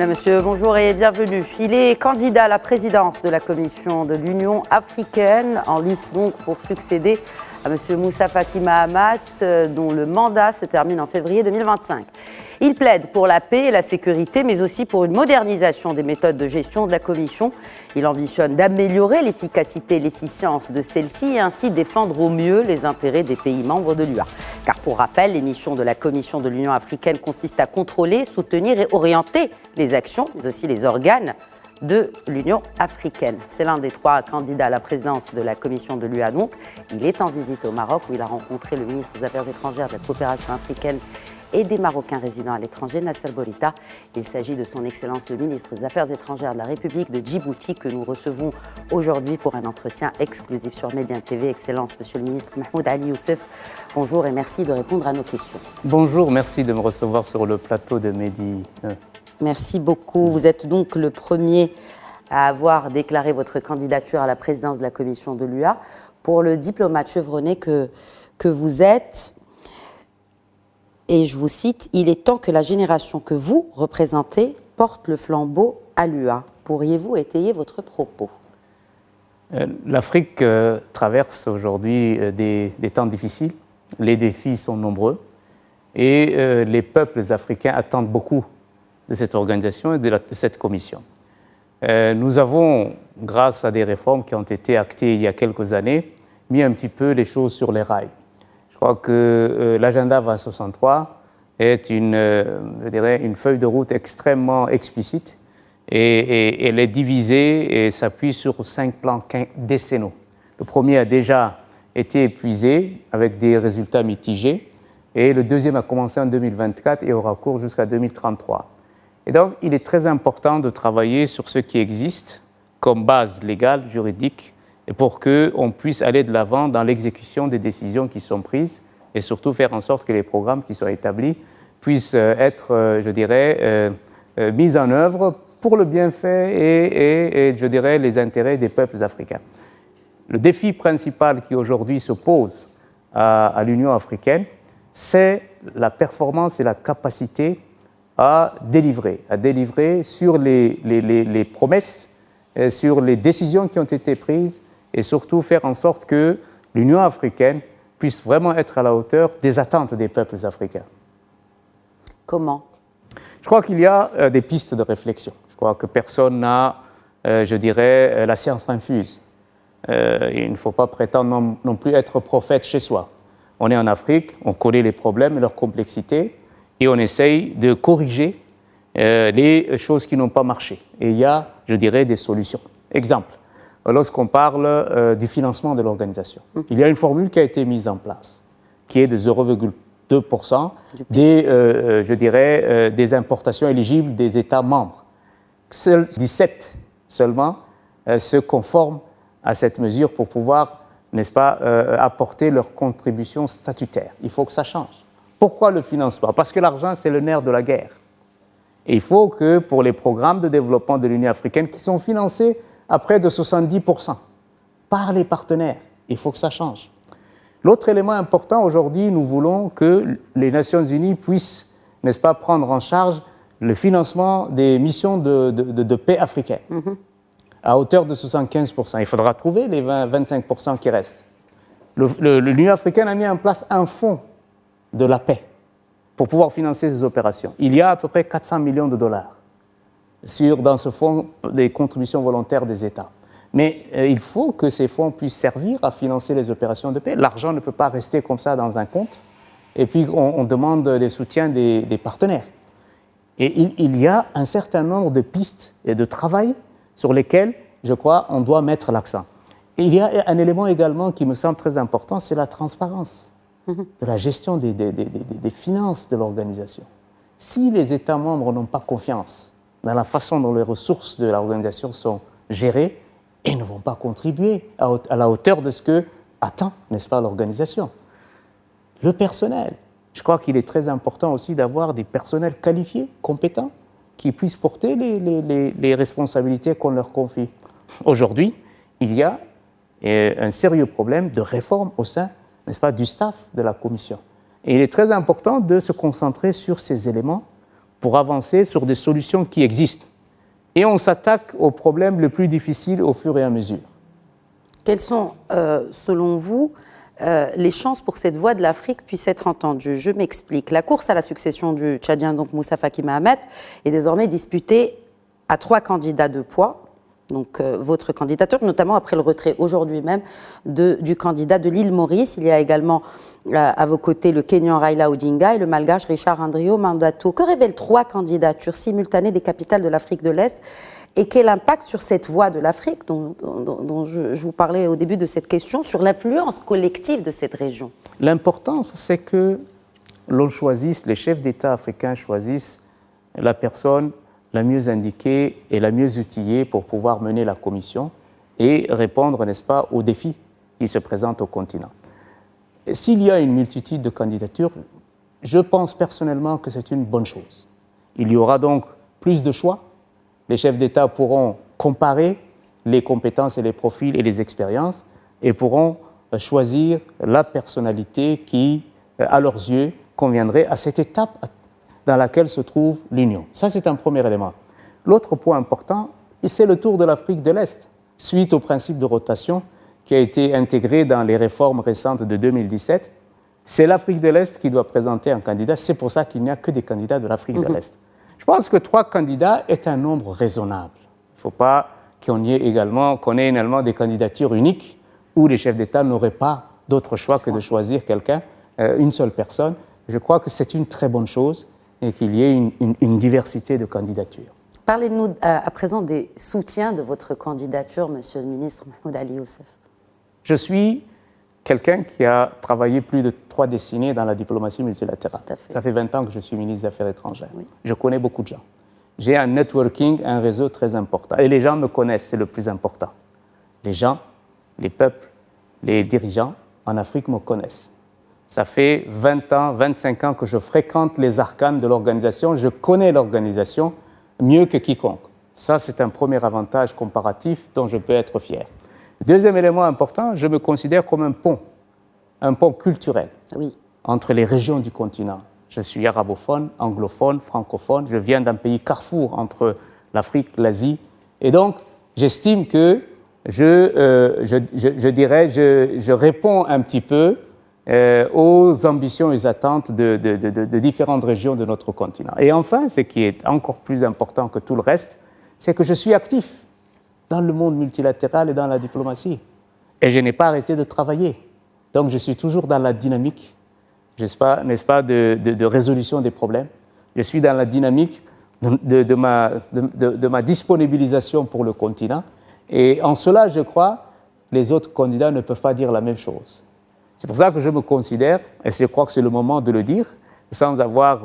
Mesdames, Messieurs, bonjour et bienvenue. Il est candidat à la présidence de la Commission de l'Union africaine, en lice donc pour succéder à M. Moussa Faki Mahamat, dont le mandat se termine en février 2025. Il plaide pour la paix et la sécurité, mais aussi pour une modernisation des méthodes de gestion de la Commission. Il ambitionne d'améliorer l'efficacité et l'efficience de celle-ci et ainsi défendre au mieux les intérêts des pays membres de l'UA. Car pour rappel, les missions de la Commission de l'Union africaine consistent à contrôler, soutenir et orienter les actions, mais aussi les organes de l'Union africaine. C'est l'un des 3 candidats à la présidence de la Commission de l'UA. Donc, il est en visite au Maroc où il a rencontré le ministre des Affaires étrangères de la coopération africaine et des Marocains résidant à l'étranger, Nasser Bourita. Il s'agit de son Excellence le ministre des Affaires étrangères de la République de Djibouti que nous recevons aujourd'hui pour un entretien exclusif sur Média TV. Excellence, Monsieur le ministre Mahmoud Ali Youssef, bonjour et merci de répondre à nos questions. Bonjour, merci de me recevoir sur le plateau de Medi. Merci beaucoup. Vous êtes donc le premier à avoir déclaré votre candidature à la présidence de la Commission de l'UA. Pour le diplomate chevronné que vous êtes, et je vous cite, « Il est temps que la génération que vous représentez porte le flambeau à l'UA ». Pourriez-vous étayer votre propos ? L'Afrique traverse aujourd'hui des temps difficiles. Les défis sont nombreux. Et les peuples africains attendent beaucoup de cette organisation et de cette commission. Nous avons, grâce à des réformes qui ont été actées il y a quelques années, mis un petit peu les choses sur les rails. Je crois que l'agenda 2063 est une feuille de route extrêmement explicite et elle est divisée et s'appuie sur 5 plans décennaux. Le premier a déjà été épuisé avec des résultats mitigés et le deuxième a commencé en 2024 et aura cours jusqu'à 2033. Et donc, il est très important de travailler sur ce qui existe comme base légale, juridique, et pour qu'on puisse aller de l'avant dans l'exécution des décisions qui sont prises et surtout faire en sorte que les programmes qui sont établis puissent être, mis en œuvre pour le bienfait et je dirais, les intérêts des peuples africains. Le défi principal qui aujourd'hui se pose à l'Union africaine, c'est la performance et la capacité à délivrer sur les promesses, sur les décisions qui ont été prises et surtout faire en sorte que l'Union africaine puisse vraiment être à la hauteur des attentes des peuples africains. Comment ? Je crois qu'il y a des pistes de réflexion. Je crois que personne n'a, la science infuse. Il ne faut pas prétendre non plus être prophète chez soi. On est en Afrique, on connaît les problèmes et leurs complexités, et on essaye de corriger les choses qui n'ont pas marché. Et il y a, des solutions. Exemple, lorsqu'on parle du financement de l'organisation, il y a une formule qui a été mise en place, qui est de 0,2% des importations éligibles des États membres. Seuls 17 seulement se conforment à cette mesure pour pouvoir, apporter leur contribution statutaire. Il faut que ça change. Pourquoi le financement ? Parce que l'argent, c'est le nerf de la guerre. Et il faut que pour les programmes de développement de l'Union africaine, qui sont financés à près de 70% par les partenaires, il faut que ça change. L'autre élément important aujourd'hui, nous voulons que les Nations Unies puissent, prendre en charge le financement des missions de paix africaines, à hauteur de 75%. Il faudra trouver les 25% qui restent. L'Union africaine a mis en place un fonds de la paix pour pouvoir financer ces opérations. Il y a à peu près 400 millions de dollars dans ce fonds des contributions volontaires des États. Mais il faut que ces fonds puissent servir à financer les opérations de paix. L'argent ne peut pas rester comme ça dans un compte et puis on demande les soutiens des partenaires. Et il y a un certain nombre de pistes et de travail sur lesquels, je crois, on doit mettre l'accent. Et il y a un élément également qui me semble très important, c'est la transparence de la gestion des finances de l'organisation. Si les États membres n'ont pas confiance dans la façon dont les ressources de l'organisation sont gérées, ils ne vont pas contribuer à la hauteur de ce que attend, l'organisation. Le personnel. Je crois qu'il est très important aussi d'avoir des personnels qualifiés, compétents, qui puissent porter les responsabilités qu'on leur confie. Aujourd'hui, il y a un sérieux problème de réforme au sein, du staff de la Commission. Et il est très important de se concentrer sur ces éléments pour avancer sur des solutions qui existent. Et on s'attaque aux problèmes les plus difficiles au fur et à mesure. Quelles sont, selon vous, les chances pour que cette voix de l'Afrique puisse être entendue? Je m'explique. La course à la succession du Tchadien, donc Moussa Faki Mahamat, est désormais disputée à 3 candidats de poids. Donc votre candidature, notamment après le retrait aujourd'hui même du candidat de l'île Maurice. Il y a également à vos côtés le Kenyan Raila Odinga et le Malgache Richard Andrio Mandato. Que révèlent 3 candidatures simultanées des capitales de l'Afrique de l'Est et quel impact sur cette voix de l'Afrique dont je vous parlais au début de cette question, sur l'influence collective de cette région? L'importance, c'est que l'on choisisse, les chefs d'État africains choisissent la personne la mieux indiquée et la mieux outillée pour pouvoir mener la commission et répondre, n'est-ce pas, aux défis qui se présentent au continent. S'il y a une multitude de candidatures, je pense personnellement que c'est une bonne chose. Il y aura donc plus de choix. Les chefs d'État pourront comparer les compétences et les profils et les expériences et pourront choisir la personnalité qui, à leurs yeux, conviendrait à cette étape dans laquelle se trouve l'Union. Ça, c'est un premier élément. L'autre point important, c'est le tour de l'Afrique de l'Est, suite au principe de rotation qui a été intégré dans les réformes récentes de 2017. C'est l'Afrique de l'Est qui doit présenter un candidat. C'est pour ça qu'il n'y a que des candidats de l'Afrique de l'Est. Je pense que 3 candidats est un nombre raisonnable. Il ne faut pas qu'on ait également des candidatures uniques où les chefs d'État n'auraient pas d'autre choix que de choisir quelqu'un, une seule personne. Je crois que c'est une très bonne chose et qu'il y ait une diversité de candidatures. Parlez-nous à présent des soutiens de votre candidature, Monsieur le ministre Mahmoud Ali Youssef. Je suis quelqu'un qui a travaillé plus de 3 décennies dans la diplomatie multilatérale. Ça fait 20 ans que je suis ministre des Affaires étrangères. Oui. Je connais beaucoup de gens. J'ai un networking, un réseau très important. Et les gens me connaissent, c'est le plus important. Les gens, les peuples, les dirigeants en Afrique me connaissent. Ça fait 20 ans, 25 ans que je fréquente les arcanes de l'organisation. Je connais l'organisation mieux que quiconque. Ça, c'est un premier avantage comparatif dont je peux être fier. Deuxième élément important, je me considère comme un pont culturel entre les régions du continent. Je suis arabophone, anglophone, francophone. Je viens d'un pays carrefour entre l'Afrique, l'Asie. Et donc, j'estime que je réponds un petit peu aux ambitions et aux attentes de différentes régions de notre continent. Et enfin, ce qui est encore plus important que tout le reste, c'est que je suis actif dans le monde multilatéral et dans la diplomatie. Et je n'ai pas arrêté de travailler. Donc je suis toujours dans la dynamique, n'est-ce pas, de résolution des problèmes. Je suis dans la dynamique de ma disponibilisation pour le continent. Et en cela, je crois, les autres candidats ne peuvent pas dire la même chose. C'est pour ça que je me considère, et je crois que c'est le moment de le dire, sans avoir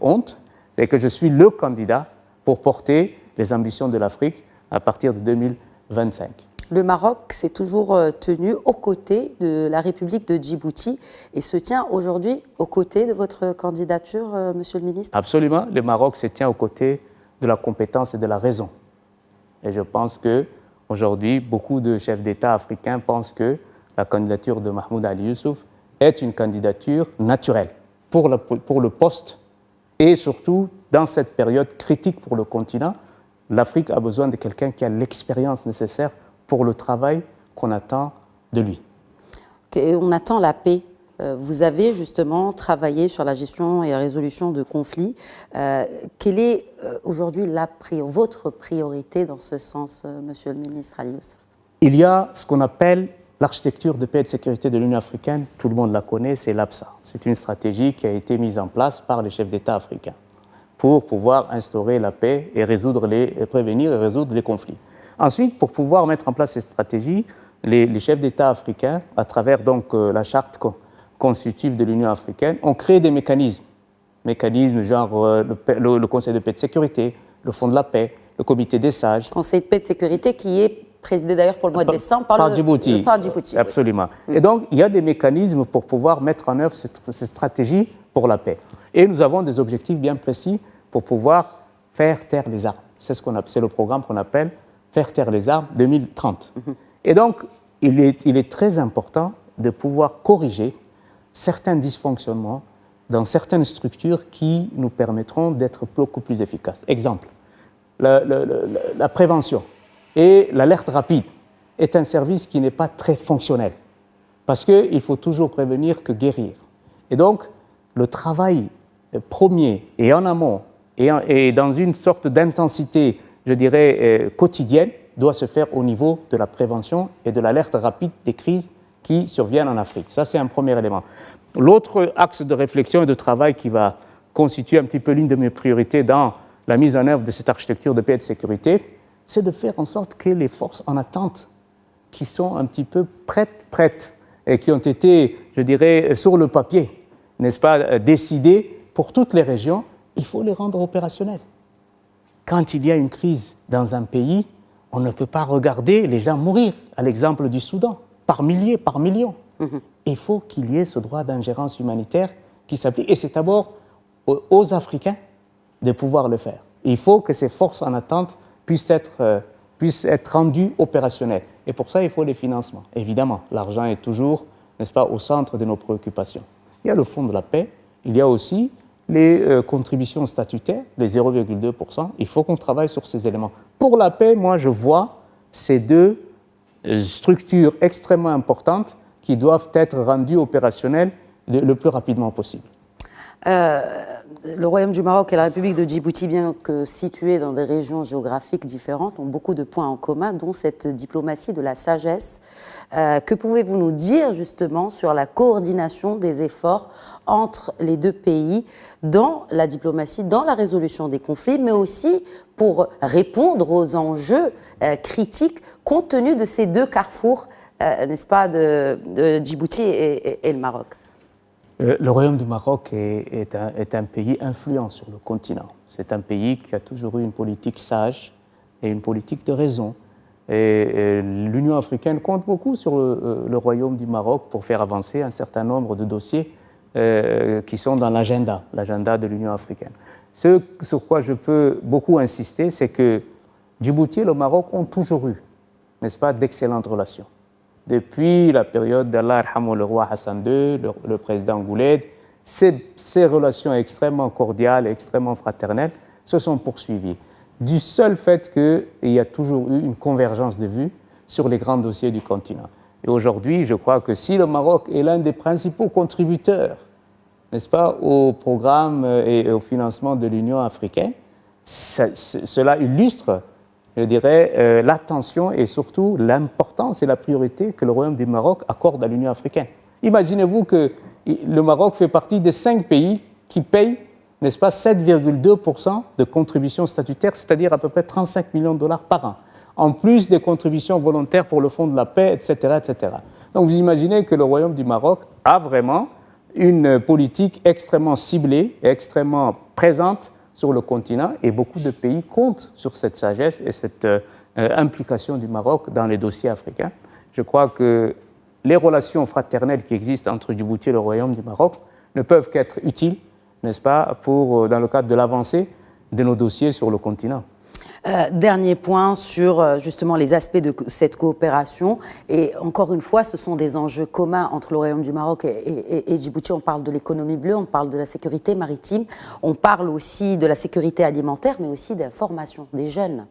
honte, c'est que je suis le candidat pour porter les ambitions de l'Afrique à partir de 2025. Le Maroc s'est toujours tenu aux côtés de la République de Djibouti et se tient aujourd'hui aux côtés de votre candidature, Monsieur le ministre? Absolument, le Maroc se tient aux côtés de la compétence et de la raison. Et je pense qu'aujourd'hui, beaucoup de chefs d'État africains pensent que la candidature de Mahmoud Ali Youssouf est une candidature naturelle pour le poste et surtout dans cette période critique pour le continent. L'Afrique a besoin de quelqu'un qui a l'expérience nécessaire pour le travail qu'on attend de lui. On attend la paix. Vous avez justement travaillé sur la gestion et la résolution de conflits. Quelle est aujourd'hui votre priorité dans ce sens, Monsieur le ministre Ali Youssef? Il y a ce qu'on appelle l'architecture de paix et de sécurité de l'Union africaine. Tout le monde la connaît, c'est l'APSA. C'est une stratégie qui a été mise en place par les chefs d'État africains pour pouvoir instaurer la paix et prévenir et résoudre les conflits. Ensuite, pour pouvoir mettre en place ces stratégies, les chefs d'État africains, à travers donc la charte constitutive de l'Union africaine, ont créé des mécanismes genre le Conseil de paix et de sécurité, le Fonds de la paix, le Comité des sages. Conseil de paix et de sécurité qui est présidé d'ailleurs pour le mois de décembre par Djibouti. Par Djibouti. Absolument. Oui. Et donc, il y a des mécanismes pour pouvoir mettre en œuvre cette stratégie pour la paix. Et nous avons des objectifs bien précis pour pouvoir faire taire les armes. C'est le programme qu'on appelle Faire taire les armes 2030. Et donc, il est très important de pouvoir corriger certains dysfonctionnements dans certaines structures qui nous permettront d'être beaucoup plus efficaces. Exemple, la prévention et l'alerte rapide est un service qui n'est pas très fonctionnel parce qu'il faut toujours prévenir que guérir. Et donc, le travail premier et en amont et dans une sorte d'intensité, je dirais, quotidienne, doit se faire au niveau de la prévention et de l'alerte rapide des crises qui surviennent en Afrique. Ça, c'est un premier élément. L'autre axe de réflexion et de travail qui va constituer un petit peu l'une de mes priorités dans la mise en œuvre de cette architecture de paix et de sécurité, c'est de faire en sorte que les forces en attente, qui sont un petit peu prêtes, et qui ont été, je dirais, sur le papier, n'est-ce pas, décidées pour toutes les régions, il faut les rendre opérationnelles. Quand il y a une crise dans un pays, on ne peut pas regarder les gens mourir, à l'exemple du Soudan, par milliers, par millions. Il faut qu'il y ait ce droit d'ingérence humanitaire qui s'applique. Et c'est d'abord aux Africains de pouvoir le faire. Il faut que ces forces en attente puissent être rendues opérationnelles. Et pour ça, il faut les financements. Évidemment, l'argent est toujours, n'est-ce pas, au centre de nos préoccupations. Il y a le fonds de la paix, il y a aussi les contributions statutaires, les 0,2%. Il faut qu'on travaille sur ces éléments. Pour la paix, moi, je vois ces deux structures extrêmement importantes qui doivent être rendues opérationnelles le plus rapidement possible. Le Royaume du Maroc et la République de Djibouti, bien que situés dans des régions géographiques différentes, ont beaucoup de points en commun, dont cette diplomatie de la sagesse. Que pouvez-vous nous dire justement sur la coordination des efforts entre les deux pays dans la diplomatie, dans la résolution des conflits, mais aussi pour répondre aux enjeux critiques compte tenu de ces deux carrefours, n'est-ce pas, de Djibouti et le Maroc? Le Royaume du Maroc est un pays influent sur le continent. C'est un pays qui a toujours eu une politique sage et une politique de raison. Et l'Union africaine compte beaucoup sur le Royaume du Maroc pour faire avancer un certain nombre de dossiers qui sont dans l'agenda de l'Union africaine. Ce sur quoi je peux beaucoup insister, c'est que Djibouti et le Maroc ont toujours eu, n'est-ce pas, d'excellentes relations. Depuis la période d'Allah yarhamou le roi Hassan II, le président Gouled, ces relations extrêmement cordiales et extrêmement fraternelles se sont poursuivies. Du seul fait qu'il y a toujours eu une convergence de vues sur les grands dossiers du continent. Et aujourd'hui, je crois que si le Maroc est l'un des principaux contributeurs, n'est-ce pas, au programme et au financement de l'Union africaine, cela illustre, je dirais, l'attention et surtout l'importance et la priorité que le Royaume du Maroc accorde à l'Union africaine. Imaginez-vous que le Maroc fait partie des 5 pays qui payent, n'est-ce pas, 7,2% de contributions statutaires, c'est-à-dire à peu près 35 millions de dollars par an, en plus des contributions volontaires pour le Fonds de la paix, etc., etc. Donc vous imaginez que le Royaume du Maroc a vraiment une politique extrêmement ciblée et extrêmement présente sur le continent, et beaucoup de pays comptent sur cette sagesse et cette implication du Maroc dans les dossiers africains. Je crois que les relations fraternelles qui existent entre Djibouti et le Royaume du Maroc ne peuvent qu'être utiles, n'est-ce pas, dans le cadre de l'avancée de nos dossiers sur le continent. Dernier point sur justement les aspects de cette coopération. Et encore une fois, ce sont des enjeux communs entre le Royaume du Maroc et Djibouti. On parle de l'économie bleue, on parle de la sécurité maritime, on parle aussi de la sécurité alimentaire, mais aussi de la formation des jeunes.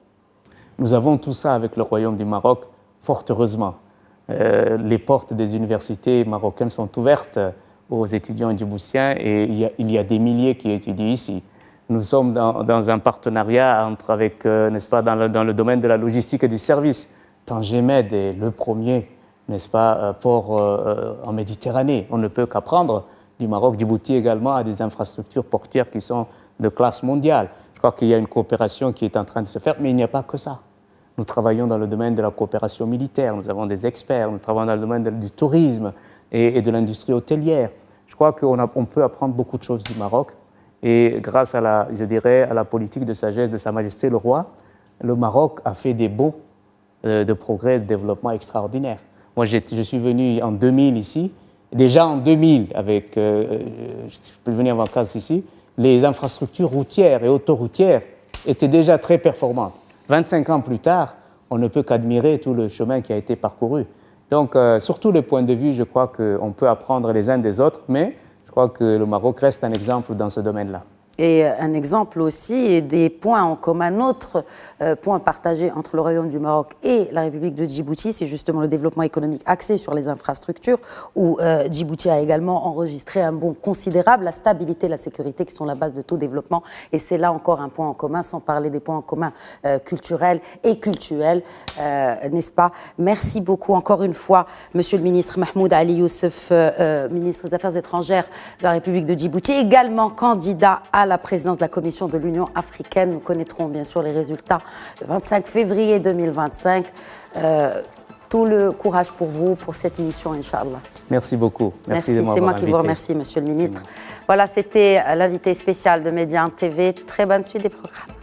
Nous avons tout ça avec le Royaume du Maroc, fort heureusement. Les portes des universités marocaines sont ouvertes aux étudiants djiboutiens et il y a des milliers qui étudient ici. Nous sommes dans un partenariat avec, n'est-ce pas, dans le domaine de la logistique et du service. Tangemed est le premier, n'est-ce pas, port en Méditerranée. On ne peut qu'apprendre du Maroc. Djibouti également a des infrastructures portuaires qui sont de classe mondiale. Je crois qu'il y a une coopération qui est en train de se faire, mais il n'y a pas que ça. Nous travaillons dans le domaine de la coopération militaire, nous avons des experts, nous travaillons dans le domaine du tourisme et de l'industrie hôtelière. Je crois qu'on peut apprendre beaucoup de choses du Maroc. Et grâce à la politique de sagesse de Sa Majesté le Roi, le Maroc a fait des bons de progrès et de développement extraordinaires. Moi, je suis venu en 2000 ici. Déjà en 2000, je peux venir en vacances ici, les infrastructures routières et autoroutières étaient déjà très performantes. 25 ans plus tard, on ne peut qu'admirer tout le chemin qui a été parcouru. Donc, sur tous les points de vue, je crois qu'on peut apprendre les uns des autres, mais je crois que le Maroc reste un exemple dans ce domaine-là. Et un exemple aussi, et des points en commun, notre point partagé entre le Royaume du Maroc et la République de Djibouti, c'est justement le développement économique axé sur les infrastructures, où Djibouti a également enregistré un bond considérable, la stabilité et la sécurité qui sont la base de tout développement. Et c'est là encore un point en commun, sans parler des points en commun culturels et cultuels, n'est-ce pas? Merci beaucoup encore une fois, Monsieur le ministre Mahmoud Ali Youssef, ministre des Affaires étrangères de la République de Djibouti, également candidat à la présidence de la Commission de l'Union africaine. Nous connaîtrons bien sûr les résultats le 25 février 2025. Tout le courage pour vous, pour cette mission, Inch'Allah. Merci beaucoup. Merci, c'est moi qui vous remercie, Monsieur le Ministre. Voilà, c'était l'invité spécial de Média 1 TV. Très bonne suite des programmes.